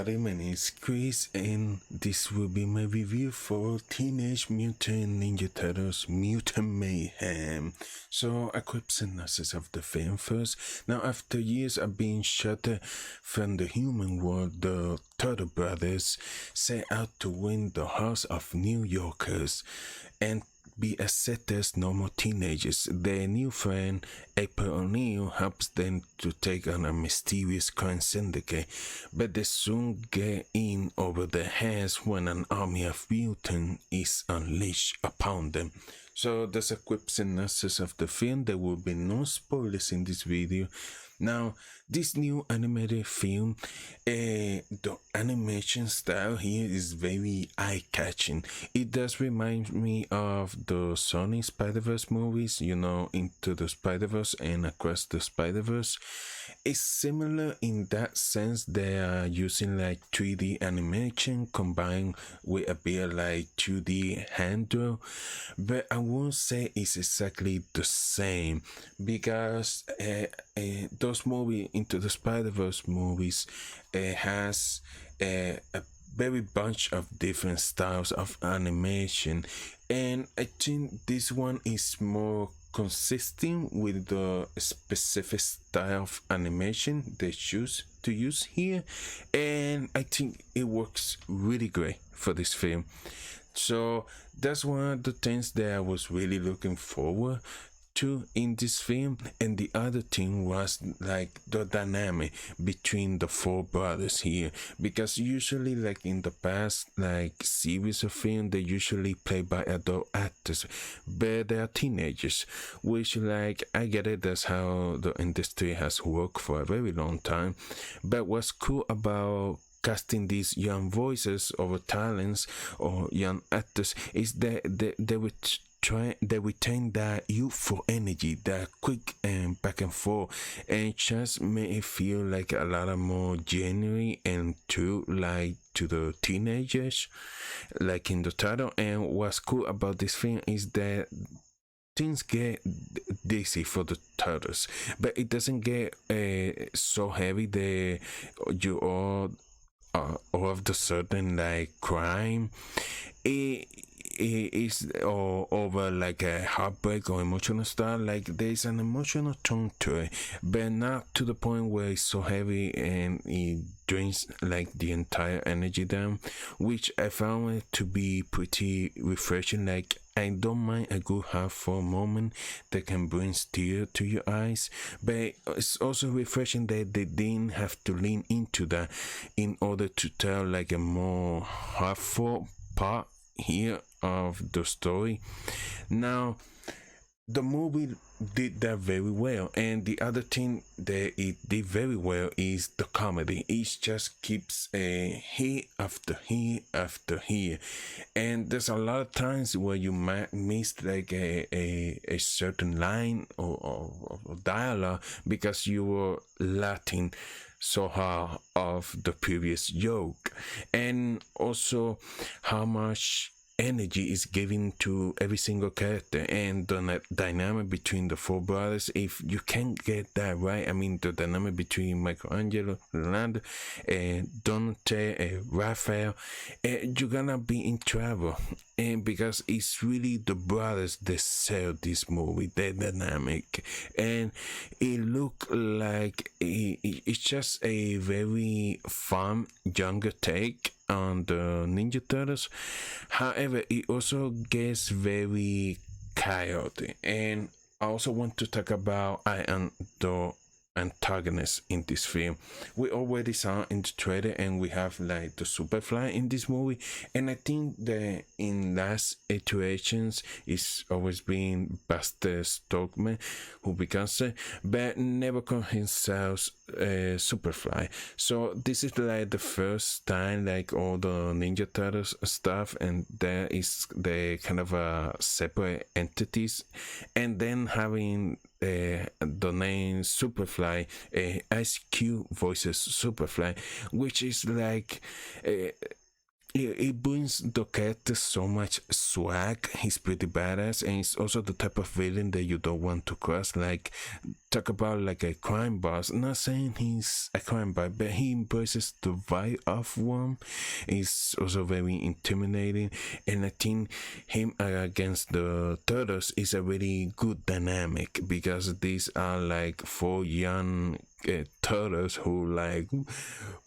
everybody, my name is Chris and this will be my review for Teenage Mutant Ninja Turtles Mutant Mayhem. So a quick synopsis of the film first. Now after years of being shut from the human world, the Turtle Brothers set out to win the hearts of New Yorkers and be accepted as normal teenagers. Their new friend, April O'Neil, helps them to take on a mysterious crime syndicate, but they soon get in over their heads when an army of mutants is unleashed upon them. So that's a quick synopsis of the film. There will be no spoilers in this video. Now, this new animated film, the animation style here is very eye-catching. It does remind me of the Sony Spider-Verse movies, Into the Spider-Verse and Across the Spider-Verse. It's similar in that sense. They are using like 3D animation combined with a bit like 2D hand draw, but I won't say it's exactly the same because those movies, Into the Spider-Verse movies, has a very bunch of different styles of animation, and I think this one is more consistent with the specific style of animation they choose to use here, and I think it works really great for this film. So that's one of the things that I was really looking forward to in this film. And the other thing was like the dynamic between the four brothers here, because usually like in the past like series of film, they usually play by adult actors, but they are teenagers, which like I get it, that's how the industry has worked for a very long time. But what's cool about casting these young voices or talents or young actors is that they retain that youthful energy, that quick and back and forth, and it just make it feel like a lot of more genuine and true, like to the teenagers, like in the title. And what's cool about this film is that things get dizzy for the turtles, but it doesn't get so heavy that you all of the certain like crime. It is over like a heartbreak or emotional stuff. Like there's an emotional tone to it, but not to the point where it's so heavy and it drains like the entire energy down, which I found it to be pretty refreshing. Like I don't mind a good heartful moment that can bring tears to your eyes, but it's also refreshing that they didn't have to lean into that in order to tell like a more heartful part here of the story. Now the movie did that very well, and the other thing that it did very well is the comedy. It just keeps hit after hit after hit, and there's a lot of times where you might miss like a certain line or dialogue because you were laughing so hard of the previous joke, and also how much energy is given to every single character and the dynamic between the four brothers. If you can't get that right, I mean the dynamic between Michelangelo, Leonardo, Dante, Raphael, you're gonna be in trouble. And because it's really the brothers that sell this movie, their dynamic, and it look like it's just a very fun younger take on the Ninja Turtles. However, it also gets very chaotic, and I also want to talk about the antagonist in this film. We already saw in the trailer, and we have like the Superfly in this movie, and I think that in last iterations it's always been Buster Stockman who becomes it, but never call himself Superfly. So this is like the first time like all the Ninja Turtles stuff, and there is the kind of separate entities, and then having the name Superfly, Ice Cube voices Superfly, which is like it brings the character so much swag. He's pretty badass, and he's also the type of villain that you don't want to cross. Like, talk about like a crime boss. Not saying he's a crime boss, but he embraces the vibe of one. He's also very intimidating, and I think him against the turtles is a really good dynamic, because these are like four young turtles who like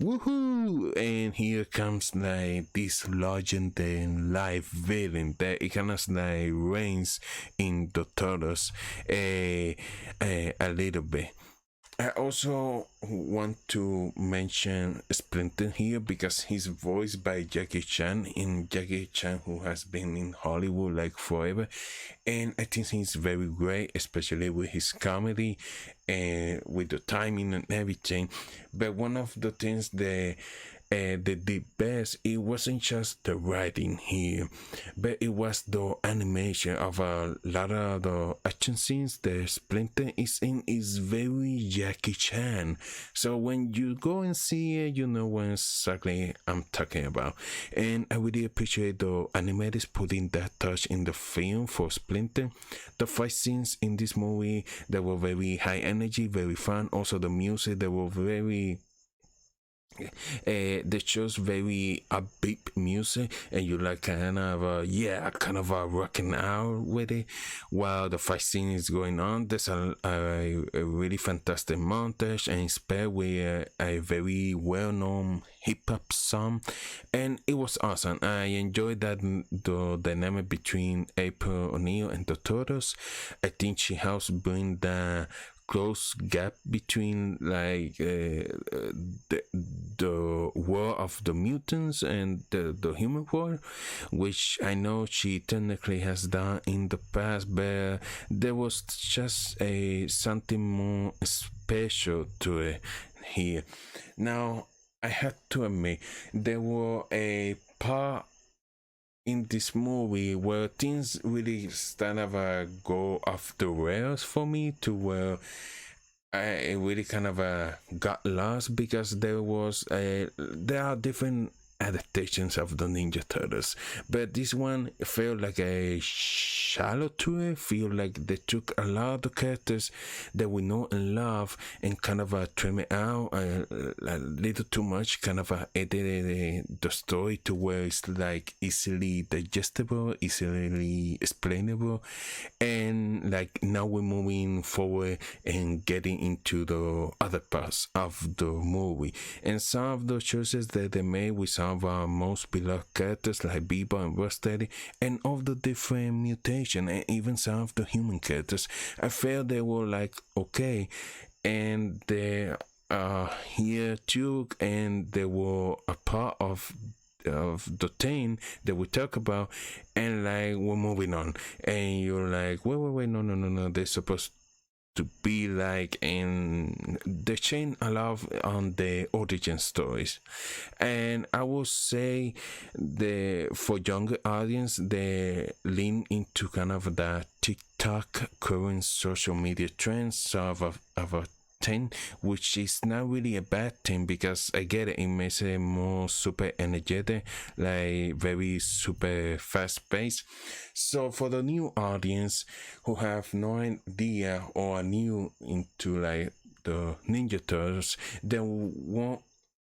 woohoo, and here comes like this legend and life villain that it kind of like reigns in the turtles a little bit. I also want to mention Splinter here because he's voiced by Jackie Chan, in Jackie Chan, who has been in Hollywood like forever, and I think he's very great, especially with his comedy and with the timing and everything. But one of the things that they did best, it wasn't just the writing here, but it was the animation of a lot of the action scenes that Splinter is in is very Jackie Chan. So when you go and see it, you know what exactly I'm talking about. And I really appreciate the animators putting that touch in the film for Splinter. The fight scenes in this movie, they were very high energy, very fun. Also the music, they were very they chose very upbeat music, and you like kind of kind of rocking out with it while the fight scene is going on. There's a really fantastic montage, and it's paired with a very well-known hip-hop song, and it was awesome. I enjoyed that the dynamic between April O'Neil and the Turtles. I think she helps bring the close gap between like the world of the mutants and the human world, which I know she technically has done in the past, but there was just something more special to it here. Now I had to admit, there were a part in this movie where things really kind of go off the rails for me, to where I really kind of got lost, because there are different adaptations of the Ninja Turtles, but this one felt like a shallow to it. Feel like they took a lot of the characters that we know and love and kind of trim it out a little too much, kind of edited the story to where it's like easily digestible, easily explainable, and like now we're moving forward and getting into the other parts of the movie, and some of the choices that they made with some of our most beloved characters like Bebop and Rocksteady, and of the different mutation, and even some of the human characters, I felt they were like okay, and they are here too, and they were a part of the thing that we talk about, and like we're moving on, and you're like wait, no, they're supposed to be like in the chain a lot on the origin stories. And I would say for younger audience, they lean into kind of the TikTok current social media trends of a thing, which is not really a bad thing, because I get it makes it more super energetic, like very super fast paced. So for the new audience who have no idea or are new into like the Ninja Turtles, they won't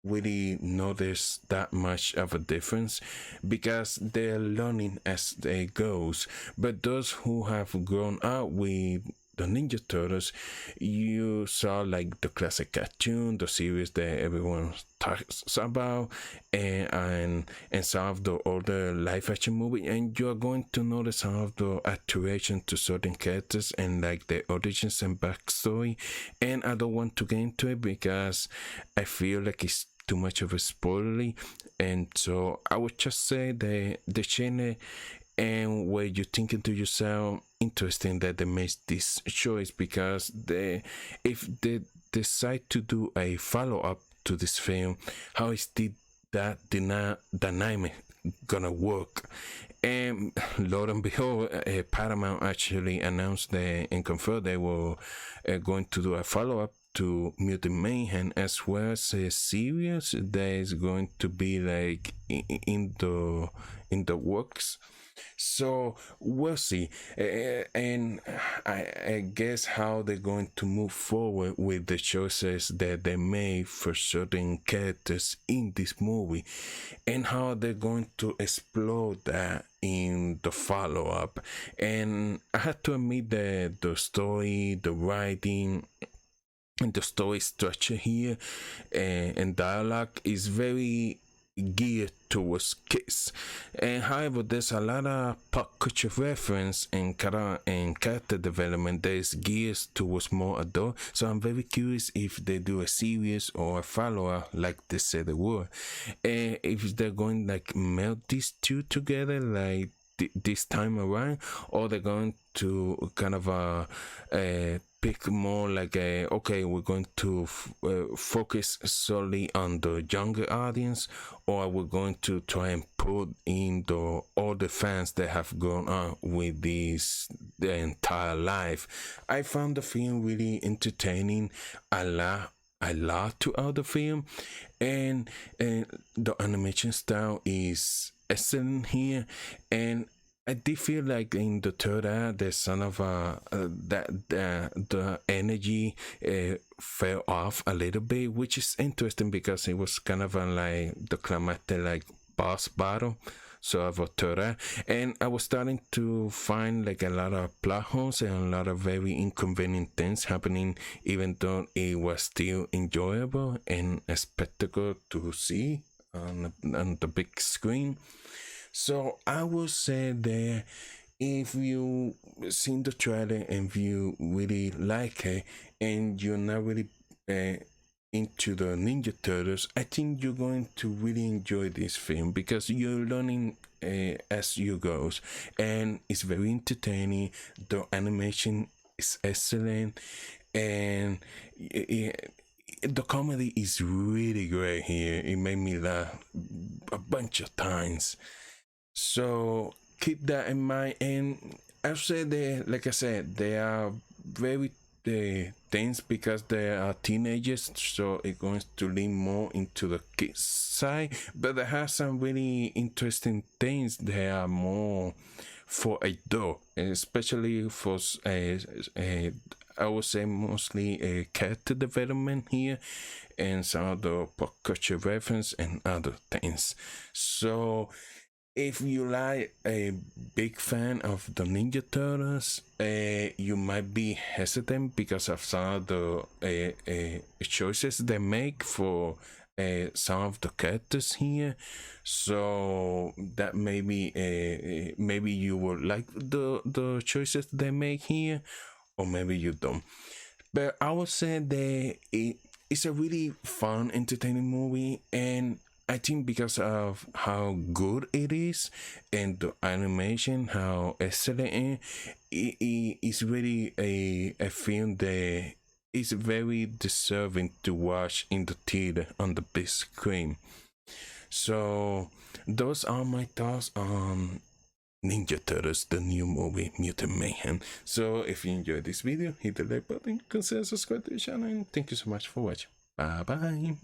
really notice that much of a difference, because they're learning as they goes. But those who have grown up with the Ninja Turtles, you saw like the classic cartoon, the series that everyone talks about, and some of the older live action movie, and you're going to notice some of the alteration to certain characters and like their origins and backstory. And I don't want to get into it because I feel like it's too much of a spoilery, and so I would just say the channel, and where you're thinking to yourself, interesting that they made this choice, because if they decide to do a follow-up to this film, how is that dynamic gonna work? And lo and behold, Paramount actually announced and confirmed they were going to do a follow-up to Mutant Mayhem, as well as a series that is going to be like in the works. So we'll see, and I guess how they're going to move forward with the choices that they made for certain characters in this movie, and how they're going to explore that in the follow-up. And I have to admit that the story, the writing, and the story structure here and dialogue is very geared towards kids. And however, there's a lot of pop culture reference and character development that is geared towards more adult. So I'm very curious if they do a series or a follow-up like they said they would, and if they're going like meld these two together like this time around, or they're going to kind of pick more like okay, we're going to focus solely on the younger audience, or we're going to try and put in all the fans that have grown up with this their entire life. I found the film really entertaining. I laughed throughout the film, and the animation style is excellent here. And I did feel like in the third act, there's some of that the energy fell off a little bit, which is interesting because it was kind of like the climactic like boss battle. So of a third act, and I was starting to find like a lot of plot holes and a lot of very inconvenient things happening, even though it was still enjoyable and a spectacle to see on the big screen. So I would say that if you seen the trailer and if you really like it and you're not really into the Ninja Turtles, I think you're going to really enjoy this film because you're learning as you goes, and it's very entertaining. The animation is excellent, and the comedy is really great here. It made me laugh a bunch of times. So keep that in mind. And I'll say that, like I said, they are very tense because they are teenagers, so it's going to lean more into the kids side. But they have some really interesting things that are more for adult, especially for I would say mostly a character development here, and some of the pop culture reference and other things. So if you like a big fan of the Ninja Turtles, you might be hesitant because of some of the choices they make for some of the characters here. So that maybe you will like the choices they make here, or maybe you don't. But I would say that it's a really fun, entertaining movie, and I think because of how good it is and the animation, how excellent it is, really a film that is very deserving to watch in the theater on the big screen. So those are my thoughts on Ninja Turtles, the new movie Mutant Mayhem. So if you enjoyed this video, hit the like button, consider subscribing to the channel, and thank you so much for watching. Bye bye.